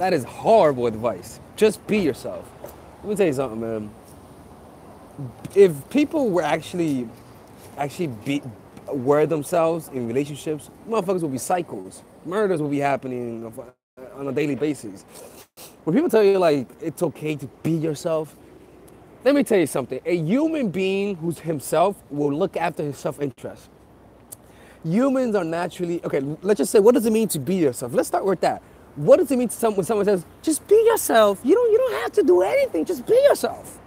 That is horrible advice. Just be yourself. Let me tell you something, man. If people were actually were themselves in relationships, motherfuckers will be psychos. Murders will be happening on a daily basis. When people tell you like it's okay to be yourself, let me tell you something. A human being who's himself will look after his self-interest. Humans are naturally, okay, let's just say, what does it mean to be yourself? Let's start with that. What does it mean to when someone says, just be yourself? You don't have to do anything, just be yourself.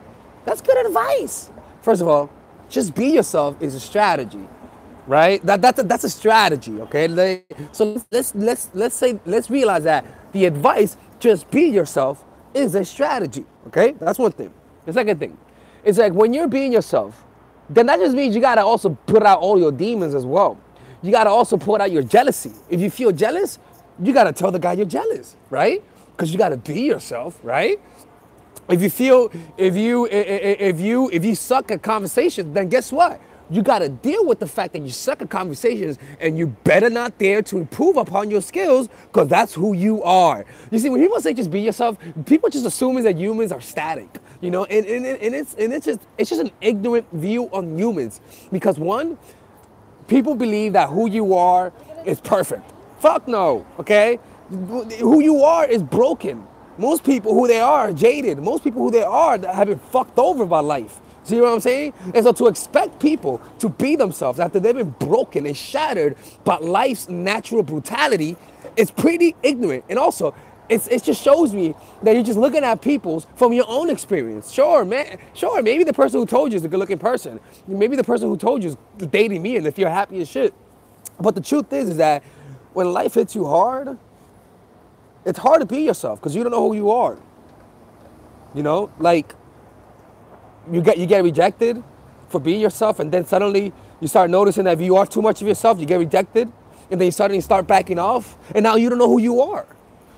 That's good advice. First of all, just be yourself is a strategy, right? That's a strategy, okay? So let's realize that the advice, just be yourself, is a strategy, okay? That's one thing. The second thing, it's like when you're being yourself, then that just means you gotta also put out all your demons as well. You gotta also put out your jealousy. If you feel jealous, you gotta tell the guy you're jealous, right? Because you gotta be yourself, right? If you suck at conversations, then guess what? You gotta deal with the fact that you suck at conversations, and you better not dare to improve upon your skills, because that's who you are. You see, when people say just be yourself, people just assuming that humans are static, you know, and it's just an ignorant view on humans, because one, people believe that who you are is perfect. Fuck no, okay? Who you are is broken. Most people who they are jaded. Most people who they are have been fucked over by life. See what I'm saying? And so to expect people to be themselves after they've been broken and shattered by life's natural brutality is pretty ignorant. And also, it just shows me that you're just looking at people's from your own experience. Sure, man. Sure, maybe the person who told you is a good-looking person. Maybe the person who told you is dating me and if you're happy as shit. But the truth is that when life hits you hard, it's hard to be yourself because you don't know who you are. You know, like you get rejected for being yourself, and then suddenly you start noticing that if you are too much of yourself, you get rejected, and then you suddenly start backing off, and now you don't know who you are.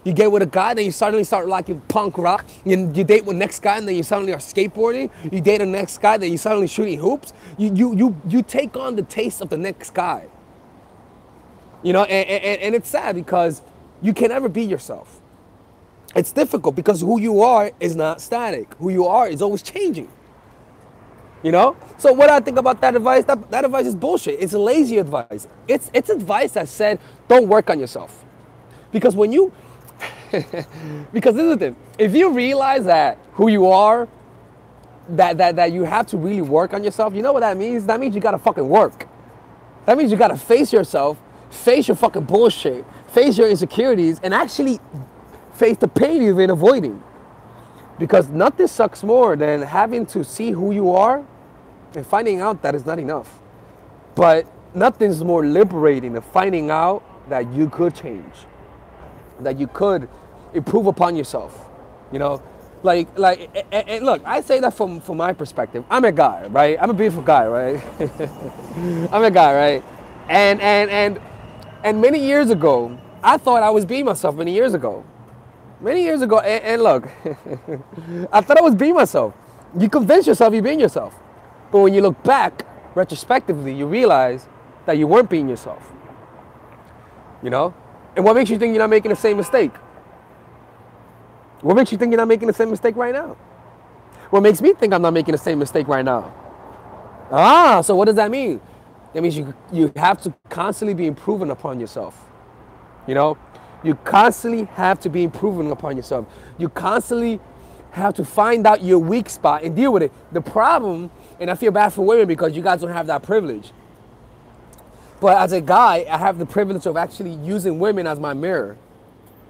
You get with a guy, then you suddenly start liking punk rock. You date with the next guy, and then you suddenly are skateboarding. You date the next guy, then you suddenly shooting hoops. You take on the taste of the next guy. You know, and it's sad because you can never be yourself. It's difficult because who you are is not static. Who you are is always changing. You know? So what I think about that advice, that advice is bullshit. It's a lazy advice. It's advice that said, don't work on yourself. Because when you, because this is the thing, if you realize that who you are, that you have to really work on yourself, you know what that means? That means you gotta fucking work. That means you gotta face yourself, face your fucking bullshit, face your insecurities, and actually face the pain you've been avoiding. Because nothing sucks more than having to see who you are and finding out that it's not enough. But nothing's more liberating than finding out that you could change, that you could improve upon yourself. You know, and look, I say that from my perspective. I'm a guy, right? I'm a beautiful guy, right? I'm a guy, right? And many years ago, I thought I was being myself many years ago. Many years ago, and look, I thought I was being myself. You convince yourself you're being yourself. But when you look back, retrospectively, you realize that you weren't being yourself. You know? And what makes you think you're not making the same mistake? What makes you think you're not making the same mistake right now? What makes me think I'm not making the same mistake right now? So what does that mean? That means you have to constantly be improving upon yourself. You know? You constantly have to be improving upon yourself. You constantly have to find out your weak spot and deal with it. The problem, and I feel bad for women because you guys don't have that privilege. But as a guy, I have the privilege of actually using women as my mirror.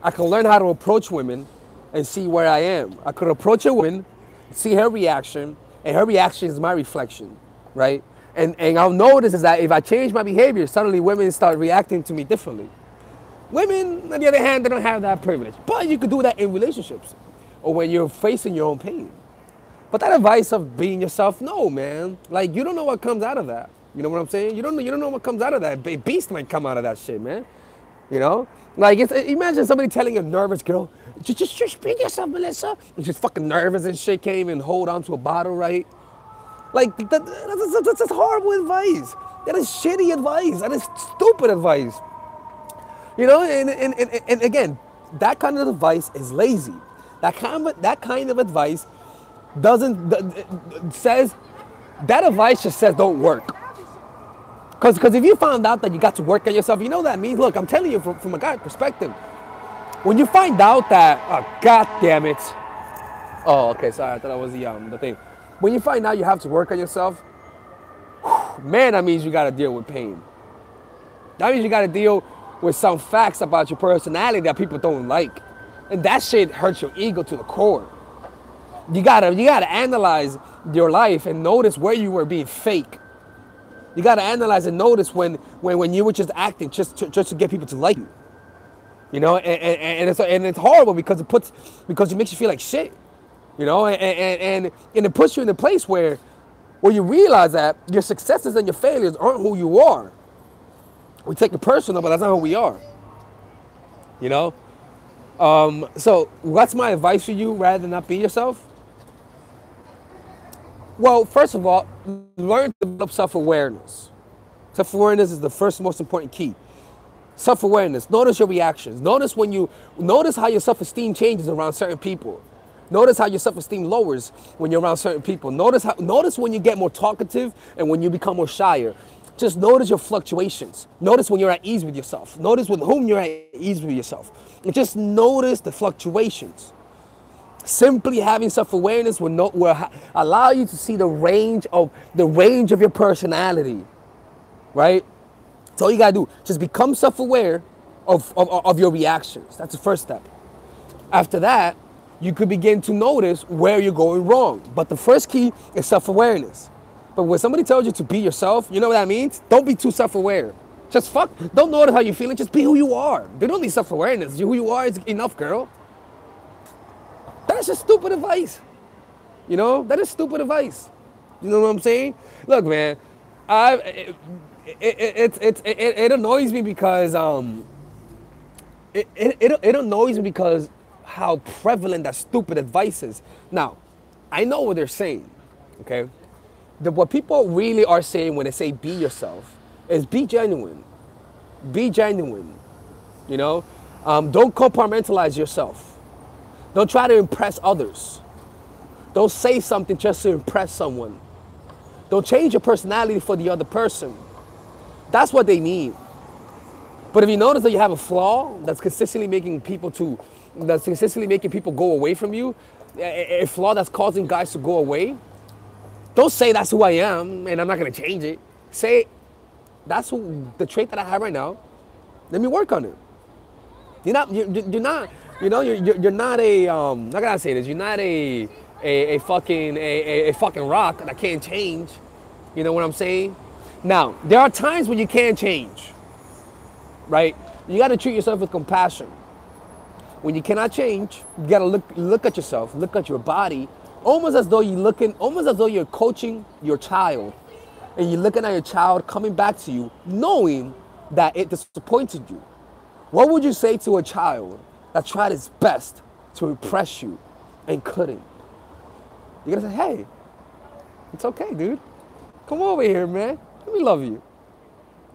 I can learn how to approach women and see where I am. I could approach a woman, see her reaction, and her reaction is my reflection, right? And I'll notice is that if I change my behavior, suddenly women start reacting to me differently. Women, on the other hand, they don't have that privilege. But you could do that in relationships or when you're facing your own pain. But that advice of being yourself, no, man. Like, you don't know what comes out of that. You know what I'm saying? You don't know what comes out of that. A beast might come out of that shit, man. You know? Like, imagine somebody telling a nervous girl, just be yourself, Melissa. And she's fucking nervous and shit, can't even hold on to a bottle, right? Like, that's horrible advice. That is shitty advice. That is stupid advice. You know, and again, That kind of advice is lazy. That kind of advice doesn't says that advice just says don't work. Because if you found out that you got to work on yourself, you know what that means. Look, I'm telling you from a guy's perspective. When you find out that, oh, god damn it. Oh, okay, sorry, I thought that was the thing. When you find out you have to work on yourself, man, that means you got to deal with pain. That means you got to deal with some facts about your personality that people don't like. And that shit hurts your ego to the core. You gotta analyze your life and notice where you were being fake. You gotta analyze and notice when you were just acting just to get people to like you. You know, and it's horrible because it makes you feel like shit. You know, and it puts you in a place where you realize that your successes and your failures aren't who you are. We take it personal, but that's not who we are. You know? So what's my advice for you rather than not be yourself? Well, first of all, learn to develop self-awareness. Self-awareness is the first most important key. Self-awareness. Notice your reactions. Notice how your self-esteem changes around certain people. Notice how your self-esteem lowers when you're around certain people. Notice when you get more talkative and when you become more shyer. Just notice your fluctuations. Notice when you're at ease with yourself. Notice with whom you're at ease with yourself. And just notice the fluctuations. Simply having self-awareness will allow you to see the range of your personality, right? That's all you gotta do. Just become self-aware of your reactions. That's the first step. After that, you could begin to notice where you're going wrong. But the first key is self-awareness. But when somebody tells you to be yourself, you know what that means? Don't be too self-aware. Don't notice how you're feeling. Just be who you are. They don't need self-awareness. Who you are is enough, girl. That's just stupid advice. You know, that is stupid advice. You know what I'm saying? Look, man, it annoys me because it annoys me because how prevalent that stupid advice is. Now, I know what they're saying, okay? What people really are saying when they say be yourself is be genuine. Be genuine, you know? Don't compartmentalize yourself. Don't try to impress others. Don't say something just to impress someone. Don't change your personality for the other person. That's what they mean. But if you notice that you have a flaw that's consistently making people go away from you, a flaw that's causing guys to go away, don't say that's who I am and I'm not gonna change it. Say that's the trait that I have right now. Let me work on it. You're not a how can I say this? You're not a fucking rock that can't change. You know what I'm saying? Now, there are times when you can change. Right? You gotta treat yourself with compassion. When you cannot change, you gotta look at yourself, look at your body, almost as though you're coaching your child. And you're looking at your child coming back to you, knowing that it disappointed you. What would you say to a child that tried its best to impress you and couldn't? You're gonna say, hey, it's okay, dude. Come over here, man. Let me love you.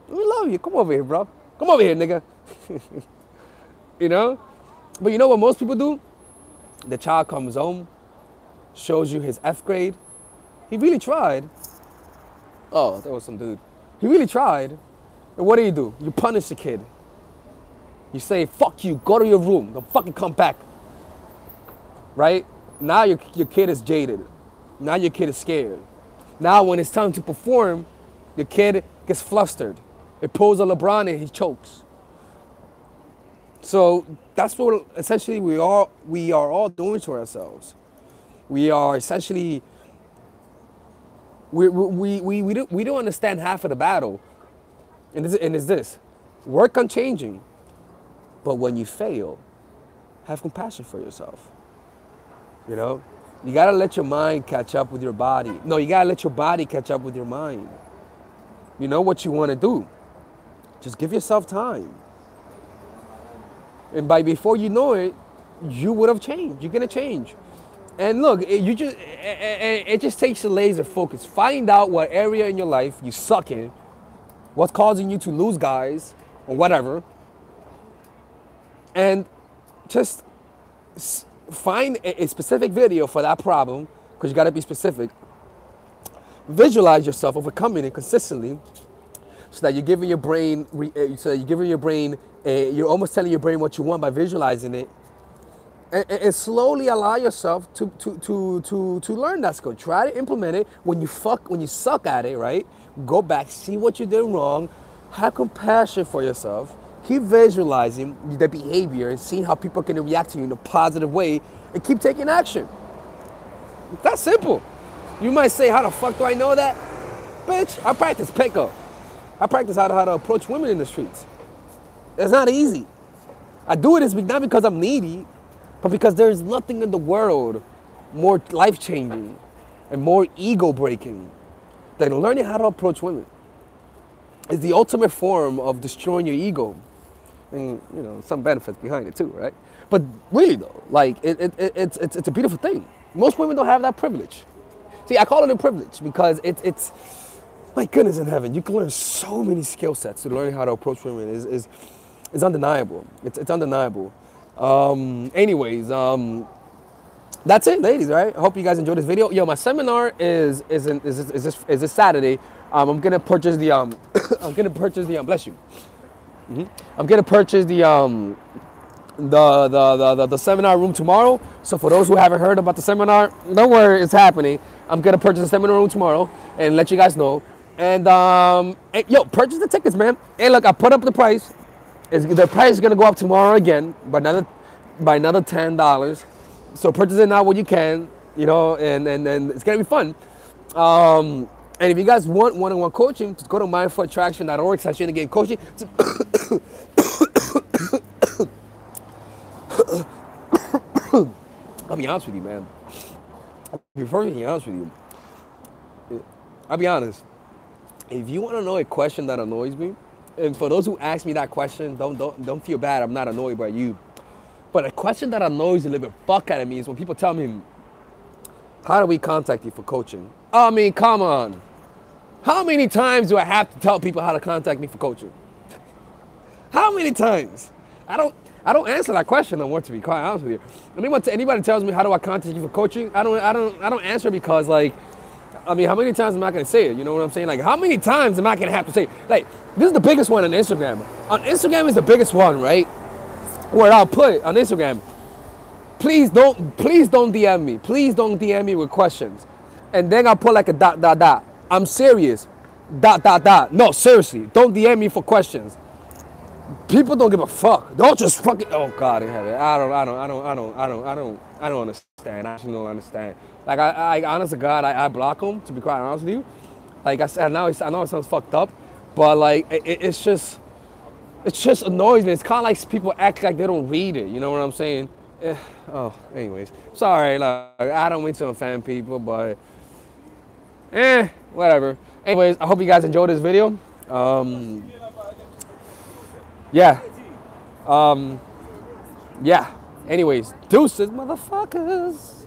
Let me love you. Come over here, bro. Come over here, nigga. You know? But you know what most people do? The child comes home, shows you his F grade. He really tried. Oh, that was some dude. He really tried. And what do? You punish the kid. You say, fuck you, go to your room. Don't fucking come back. Right? Now your kid is jaded. Now your kid is scared. Now when it's time to perform, your kid gets flustered. It pulls a LeBron and he chokes. So that's what essentially we are all doing to ourselves. We are essentially we don't understand half of the battle. And it's this. Work on changing. But when you fail, have compassion for yourself. You know? You gotta let your mind catch up with your body. No, you gotta let your body catch up with your mind. You know what you wanna do. Just give yourself time. And before you know it, you would have changed. You're gonna change. And look, it just takes a laser focus. Find out what area in your life you suck in, what's causing you to lose guys or whatever, and just find a specific video for that problem, because you got to be specific. Visualize yourself overcoming it consistently, so that you're giving your brain, you're almost telling your brain what you want by visualizing it, and slowly allow yourself to learn that skill. Try to implement it. When you suck at it, right? Go back, see what you did wrong, have compassion for yourself, keep visualizing the behavior and seeing how people can react to you in a positive way, and keep taking action. That's simple. You might say, how the fuck do I know that? Bitch, I practice pickup. I practice how to approach women in the streets. It's not easy. I do it not because I'm needy, but because there's nothing in the world more life-changing and more ego-breaking than learning how to approach women. It's the ultimate form of destroying your ego. And, you know, some benefits behind it too, right? But really though, like, it's a beautiful thing. Most women don't have that privilege. See, I call it a privilege because it's my goodness in heaven, you can learn so many skill sets to learning how to approach women is undeniable. It's undeniable. Anyways, that's it, ladies, right? I hope you guys enjoyed this video. Yo, my seminar is this Saturday. I'm gonna purchase the bless you. I'm gonna purchase the seminar room tomorrow. So for those who haven't heard about the seminar, don't worry, it's happening. I'm gonna purchase the seminar room tomorrow and let you guys know. And yo, purchase the tickets, man. Hey, look, I put up the price. The price is gonna go up tomorrow again by another $10. So purchase it now when you can, you know, and it's gonna be fun. And if you guys want one-on-one coaching, just go to mindfulattraction.org/renegade coaching. I'll be honest with you, man. I'll be perfectly honest with you. I'll be honest. If you want to know a question that annoys me, and for those who ask me that question, don't feel bad. I'm not annoyed by you. But a question that annoys a little bit fuck out of me is when people tell me, how do we contact you for coaching? I mean, come on. How many times do I have to tell people how to contact me for coaching? How many times? I don't answer that question no more, to be quite honest with you. Anybody tells me how do I contact you for coaching, I don't answer, because, like, I mean, how many times am I gonna say it? You know what I'm saying? Like, how many times am I gonna have to say it? Like, this is the biggest one on Instagram. On Instagram is the biggest one, right? Where I'll put on Instagram, please don't DM me. Please don't DM me with questions. And then I'll put like a ... I'm serious. ... No, seriously, don't DM me for questions. People don't give a fuck. Don't just fucking. Oh God in heaven. I don't understand. I actually don't understand. Like, I honest to God, I block them, to be quite honest with you. Like I said, I know it sounds fucked up, but like it just annoys me. It's kind of like people act like they don't read it. You know what I'm saying? Oh, anyways, sorry. Like, I don't mean to offend people, but whatever. Anyways, I hope you guys enjoyed this video. Yeah. Yeah. Anyways, deuces, motherfuckers.